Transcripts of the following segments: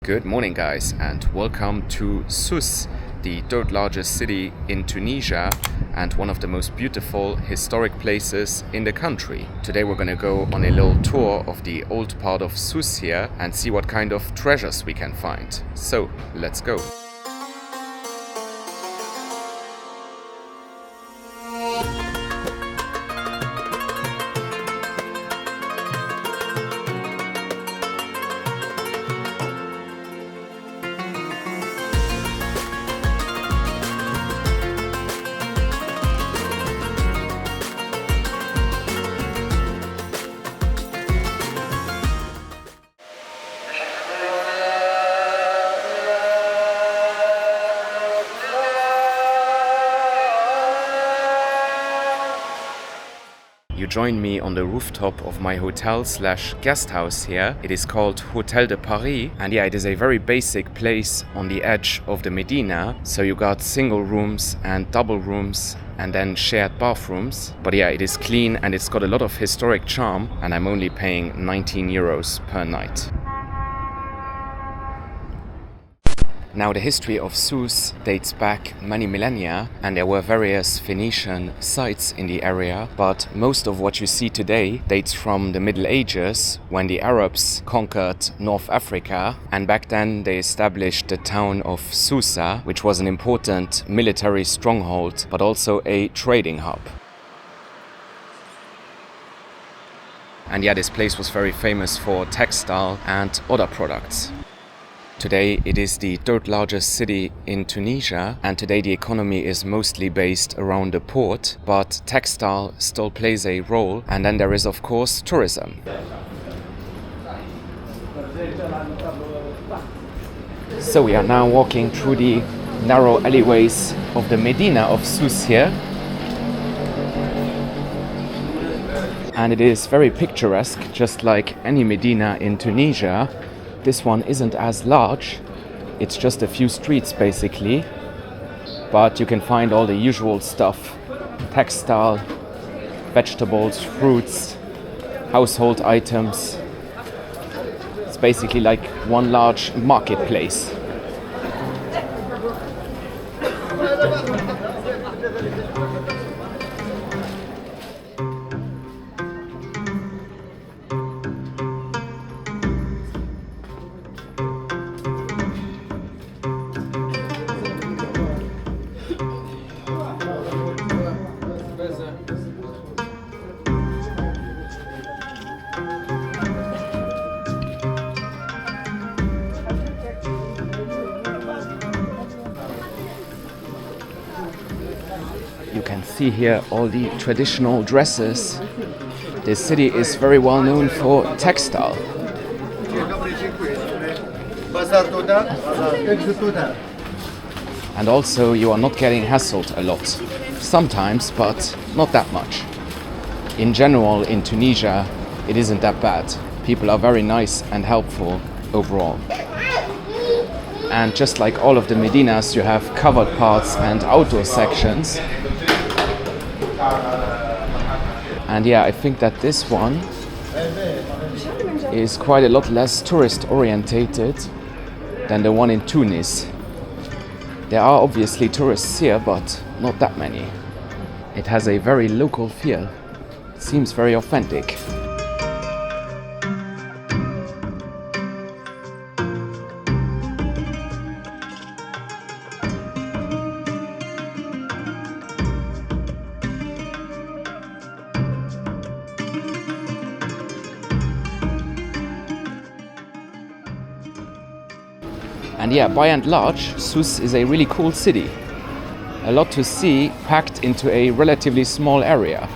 Good morning, guys, and welcome to Sousse, the third largest city in Tunisia and one of the most beautiful historic places in the country. Today we're gonna go on a little tour of the old part of Sousse here and see what kind of treasures we can find. So, let's go. You join me on the rooftop of my hotel/guest house here. It is called Hôtel de Paris, and yeah, it is a very basic place on the edge of the Medina. So you got single rooms and double rooms and then shared bathrooms. But yeah, it is clean and it's got a lot of historic charm, and I'm only paying 19 euros per night. Now, the history of Sousse dates back many millennia, and there were various Phoenician sites in the area, but most of what you see today dates from the Middle Ages, when the Arabs conquered North Africa, and back then they established the town of Susa, which was an important military stronghold, but also a trading hub. And yeah, this place was very famous for textile and other products. Today it is the third largest city in Tunisia, and today the economy is mostly based around the port, but textile still plays a role, and then there is of course tourism. So we are now walking through the narrow alleyways of the Medina of Sousse here, and it is very picturesque, just like any Medina in Tunisia. This one isn't as large, it's just a few streets basically, but you can find all the usual stuff: textile, vegetables, fruits, household items. It's basically like one large marketplace. You can see here all the traditional dresses. This city is very well known for textile. And also you are not getting hassled a lot. Sometimes, but not that much. In general, in Tunisia, it isn't that bad. People are very nice and helpful overall. And just like all of the Medinas, you have covered parts and outdoor sections. And yeah, I think that this one is quite a lot less tourist orientated than the one in Tunis. There are obviously tourists here, but not that many. It has a very local feel. It seems very authentic. And yeah, by and large, Sousse is a really cool city. A lot to see packed into a relatively small area.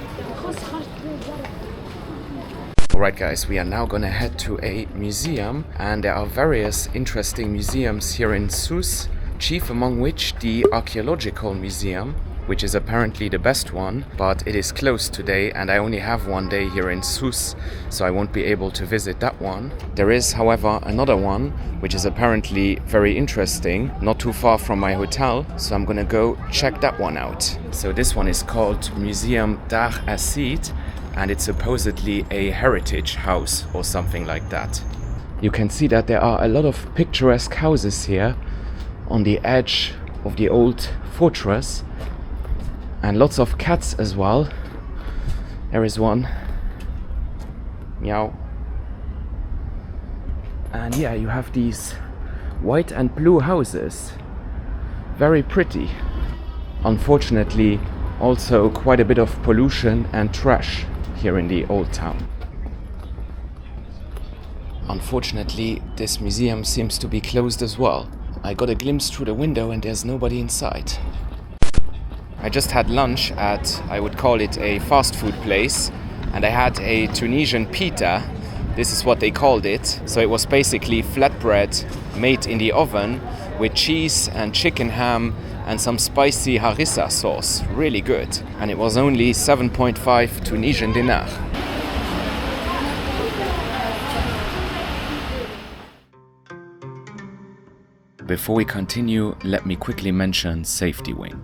Alright guys, we are now gonna head to a museum, and there are various interesting museums here in Sousse, chief among which the Archaeological Museum, which is apparently the best one, but it is closed today and I only have one day here in Sousse, so I won't be able to visit that one. There is, however, another one which is apparently very interesting, not too far from my hotel, so I'm gonna go check that one out. So this one is called Museum d'Art Acide, and it's supposedly a heritage house or something like that. You can see that there are a lot of picturesque houses here on the edge of the old fortress, and lots of cats as well. There is one. Meow. And yeah, you have these white and blue houses. Very pretty. Unfortunately, also quite a bit of pollution and trash here in the old town. Unfortunately, this museum seems to be closed as well. I got a glimpse through the window and there's nobody inside. I just had lunch at, I would call it a fast food place, and I had a Tunisian pita. This is what they called it. So it was basically flatbread made in the oven with cheese and chicken ham and some spicy harissa sauce. Really good. And it was only 7.5 Tunisian dinar. Before we continue, let me quickly mention Safety Wing.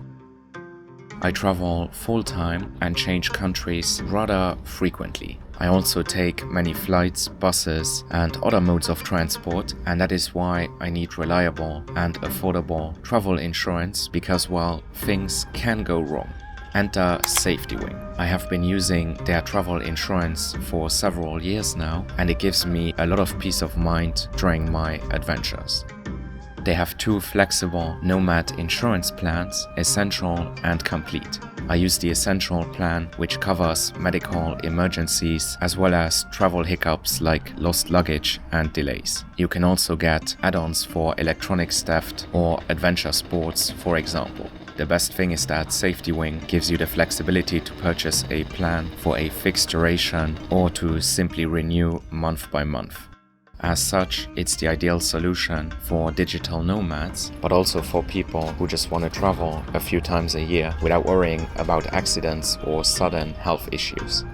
I travel full-time and change countries rather frequently. I also take many flights, buses and other modes of transport, and that is why I need reliable and affordable travel insurance, because, well, things can go wrong. Enter Safety Wing. I have been using their travel insurance for several years now, and it gives me a lot of peace of mind during my adventures. They have 2 flexible Nomad insurance plans, Essential and Complete. I use the Essential plan, which covers medical emergencies as well as travel hiccups like lost luggage and delays. You can also get add-ons for electronics theft or adventure sports, for example. The best thing is that Safety Wing gives you the flexibility to purchase a plan for a fixed duration or to simply renew month by month. As such, it's the ideal solution for digital nomads, but also for people who just want to travel a few times a year without worrying about accidents or sudden health issues.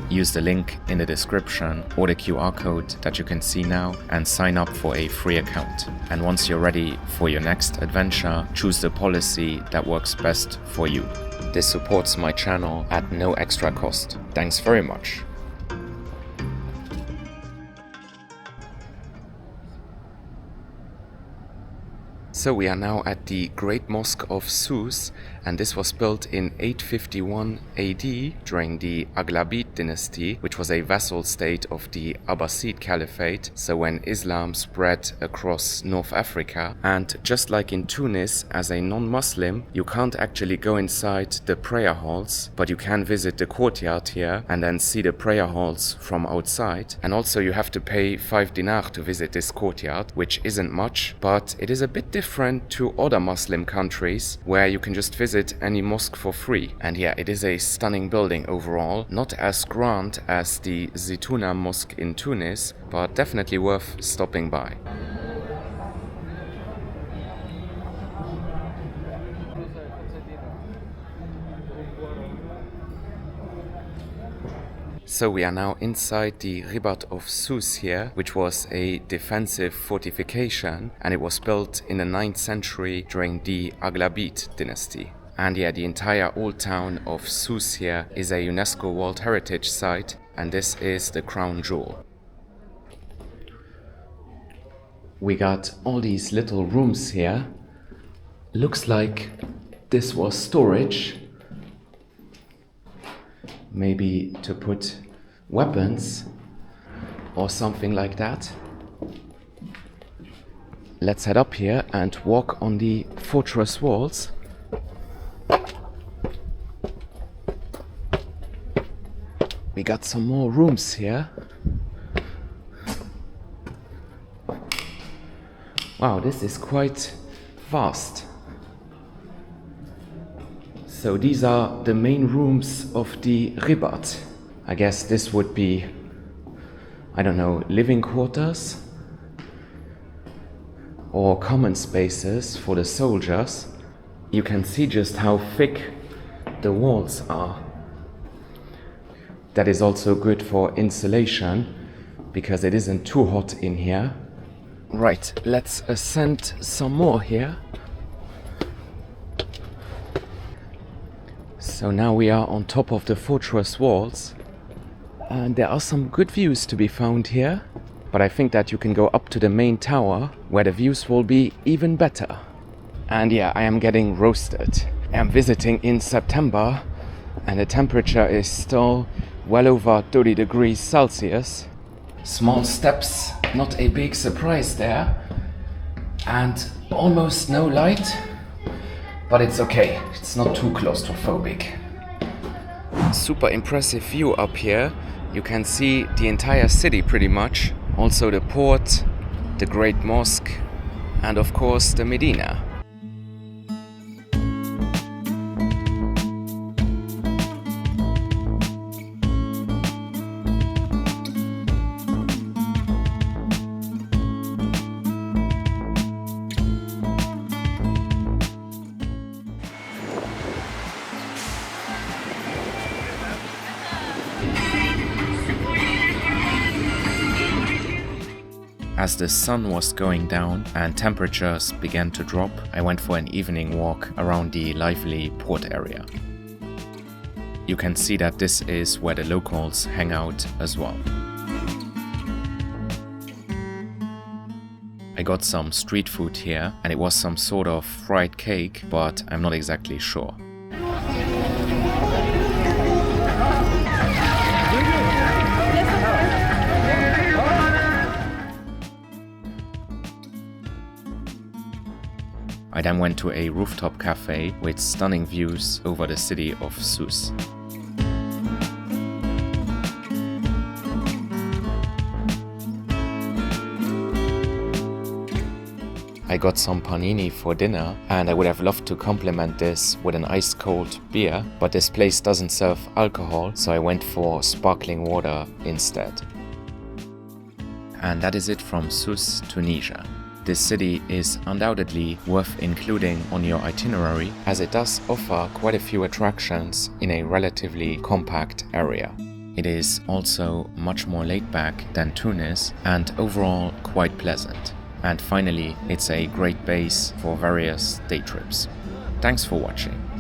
Use the link in the description or the QR code that you can see now and sign up for a free account. And once you're ready for your next adventure, choose the policy that works best for you. This supports my channel at no extra cost. Thanks very much. So we are now at the Great Mosque of Sousse, and this was built in 851 AD during the Aghlabid dynasty, which was a vassal state of the Abbasid Caliphate, so when Islam spread across North Africa. And just like in Tunis, as a non-Muslim, you can't actually go inside the prayer halls, but you can visit the courtyard here and then see the prayer halls from outside. And also you have to pay 5 dinar to visit this courtyard, which isn't much, but it is a bit different to other Muslim countries where you can just visit any mosque for free. And yeah, it is a stunning building overall, not as grand as the Zitouna Mosque in Tunis, but definitely worth stopping by. So we are now inside the Ribat of Sousse here, which was a defensive fortification, and it was built in the 9th century during the Aghlabid dynasty. And yeah, the entire old town of Sousse here is a UNESCO World Heritage Site, and this is the crown jewel. We got all these little rooms here. Looks like this was storage. Maybe to put weapons or something like that. Let's head up here and walk on the fortress walls. We got some more rooms here. Wow, this is quite vast. So these are the main rooms of the Ribat. I guess this would be, I don't know, living quarters or common spaces for the soldiers. You can see just how thick the walls are. That is also good for insulation because it isn't too hot in here. Right, let's ascend some more here. So now we are on top of the fortress walls, and there are some good views to be found here. but I think that you can go up to the main tower where the views will be even better. And yeah, I am getting roasted. I am visiting in September and the temperature is still well over 30 degrees Celsius. Small steps, not a big surprise there. And almost no light, but it's okay. It's not too claustrophobic. Super impressive view up here. You can see the entire city pretty much. Also the port, the Great Mosque, and of course the Medina. As the sun was going down and temperatures began to drop, I went for an evening walk around the lively port area. You can see that this is where the locals hang out as well. I got some street food here and it was some sort of fried cake, but I'm not exactly sure. I then went to a rooftop cafe with stunning views over the city of Sousse. I got some panini for dinner and I would have loved to complement this with an ice cold beer, but this place doesn't serve alcohol, so I went for sparkling water instead. And that is it from Sousse, Tunisia. This city is undoubtedly worth including on your itinerary as it does offer quite a few attractions in a relatively compact area. It is also much more laid back than Tunis and overall quite pleasant. And finally, it's a great base for various day trips. Thanks for watching.